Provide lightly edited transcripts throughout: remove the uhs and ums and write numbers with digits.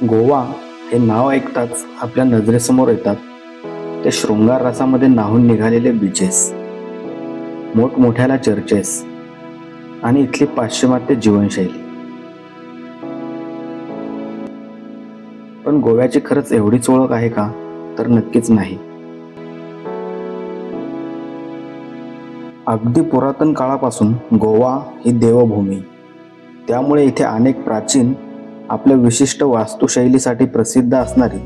गोवा हे नाव ऐकताच आपल्या नजरेसमोर येतात ते शृंगार रसामध्ये न्हाऊन निघालेले बीचेस, मोठमोठ्याला चर्चेस आणि इथली पाश्चिमात्य जीवनशैली. पण गोव्याची खरंच एवढीच ओळख आहे का? तर नक्कीच नाही. अगदी पुरातन काळापासून गोवा ही देवभूमी, त्यामुळे इथे अनेक प्राचीन, आपल्या विशिष्ट वास्तुशैलीसाठी प्रसिद्ध असणारी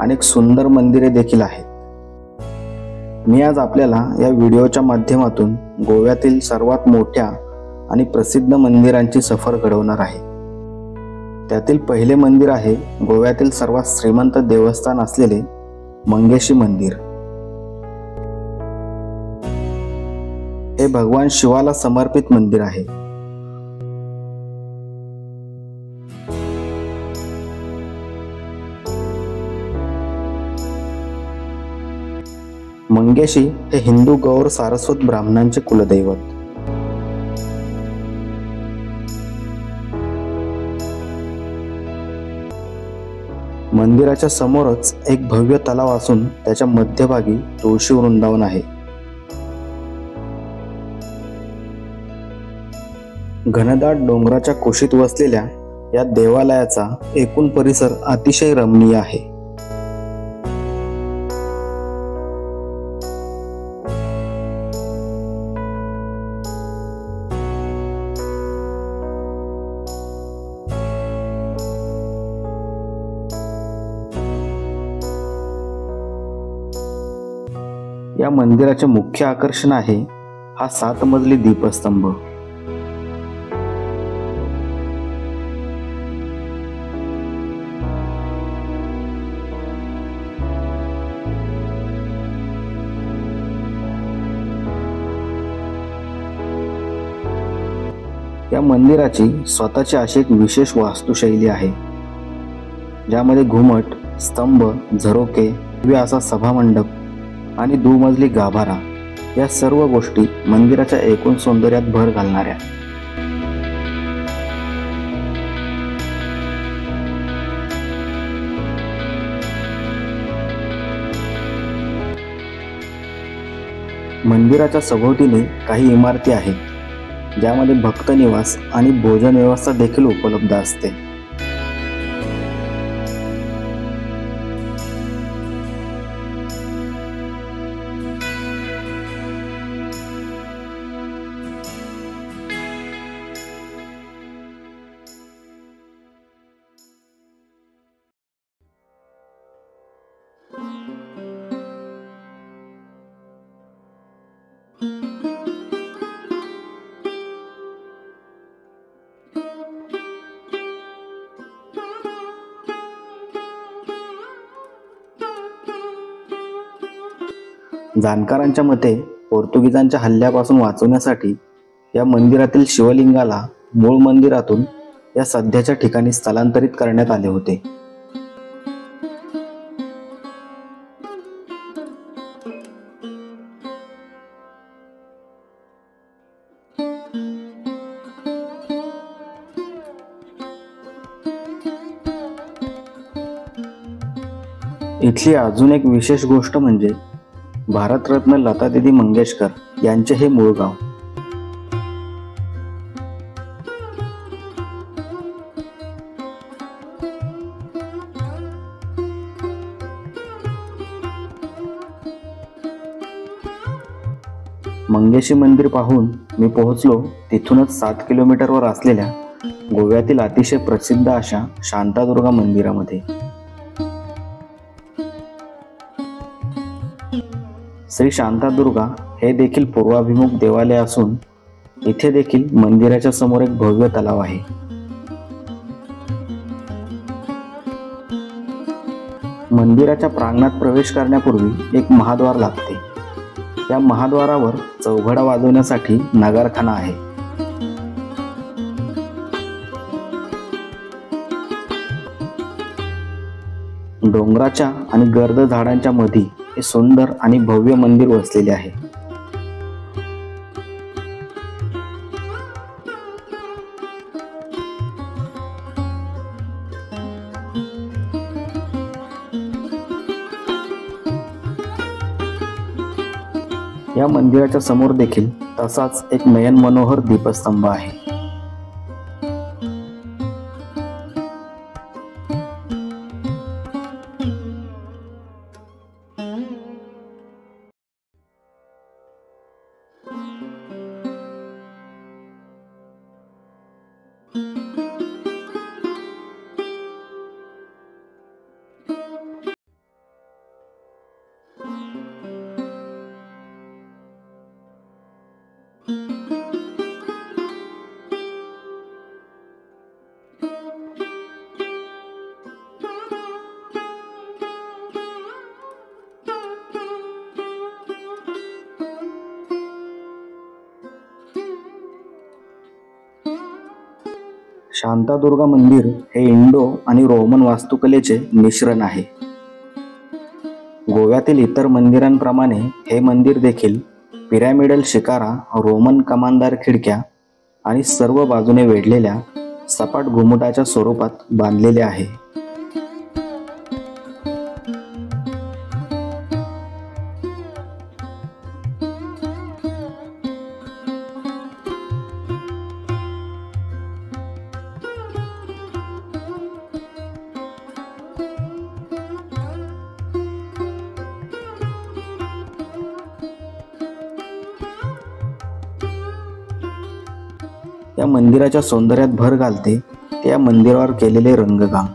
अनेक सुंदर मंदिरे देखील आहेत. मी आज आपल्याला या व्हिडिओच्या माध्यमातून गोव्यातील सर्वात मोठ्या आणि प्रसिद्ध मंदिरांची सफर घडवणार आहे. त्यातील पहिले मंदिर आहे गोव्यातील सर्वात श्रीमंत देवस्थान असलेले मंगेशी मंदिर. हे भगवान शिवाला समर्पित मंदिर आहे. मंगेशी हे हिंदू गौर सारस्वत ब्राह्मणांचे कुलदैवत. मंदिराच्या समोरच एक भव्य तलाव असून त्याच्या मध्यभागी तुळशी वृंदावन आहे. घनदाट डोंगराच्या कुशीत वसलेल्या या देवालयाचा एकूण परिसर अतिशय रमणीय आहे. या मंदिराचे मुख्य आकर्षण आहे हा 7 मजली दीपस्तंभ. या मंदिराची स्वतःची अशी एक विशेष वास्तुशैली आहे, ज्यामध्ये घुमट, स्तंभ, झरोके, भव्य असा सभामंडप आणि दुमजली गाभारा या सर्व गोष्टी मंदिराच्या एकूण सौंदर्यात भर घालणाऱ्या. मंदिराच्या सभोवतीने काही इमारती आहेत, ज्यामध्ये भक्त निवास आणि भोजन व्यवस्था देखील उपलब्ध असते. जाणकारांच्या मते पोर्तुगीजांच्या हल्ल्यापासून वाचवण्यासाठी या मंदिरातील शिवलिंगाला मूळ मंदिरातून या सध्याच्या ठिकाणी स्थलांतरित करण्यात आले होते. इथली अजून एक विशेष गोष्ट म्हणजे भारतरत्न लतादीदी मंगेशकर यांचे हे मूळ गाव. मंगेशी मंदिर पाहून मी पोहोचलो तिथूनच 7 किलोमीटरवर असलेल्या गोव्यातील अतिशय प्रसिद्ध अशा शांतादुर्गा मंदिरामध्ये. श्री शांतादुर्गा हे देखील पूर्वाभिमुख देवालय असून इथे देखील मंदिराच्या समोर एक भव्य तलाव आहे. मंदिराच्या प्रांगणात प्रवेश करण्यापूर्वी एक महाद्वार लागते. या महाद्वारावर चौघडा वाजवण्यासाठी नगारखाना आहे. डोंगराच्या आणि गर्द झाडांच्या मध्ये हे सुंदर आणि भव्य मंदिर वसलेले आहे. या मंदिराच्या समोर देखील तसाच एक नयन मनोहर दीपस्तंभ आहे. शांतादुर्गा मंदिर हे इंडो आणि रोमन वास्तुकलेचे मिश्रण आहे. गोव्यातील इतर मंदिरांप्रमाणे हे मंदिर देखील पिरॅमिडल शिकारा, रोमन कमानदार खिडक्या आणि सर्व बाजूने वेढलेल्या सपाट घुमुटाच्या स्वरूपात बांधलेले आहे. या मंदिराच्या सौंदर्यात भर घालते ते या मंदिरावर केलेले रंगकाम.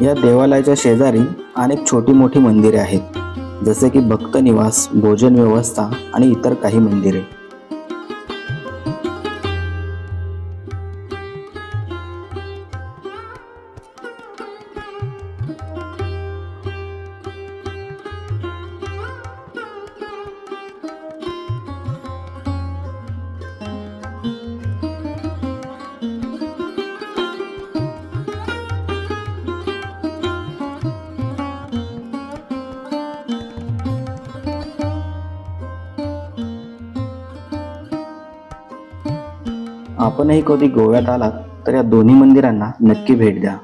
या देवालयाच्या शेजारी अनेक छोटी मोठी मंदिरे आहेत, जसे की भक्त निवास, भोजन व्यवस्था आणि इतर काही मंदिरे. आपणही कधी गोव्यात आलात तर या दोन्ही मंदिरांना नक्की भेट द्या.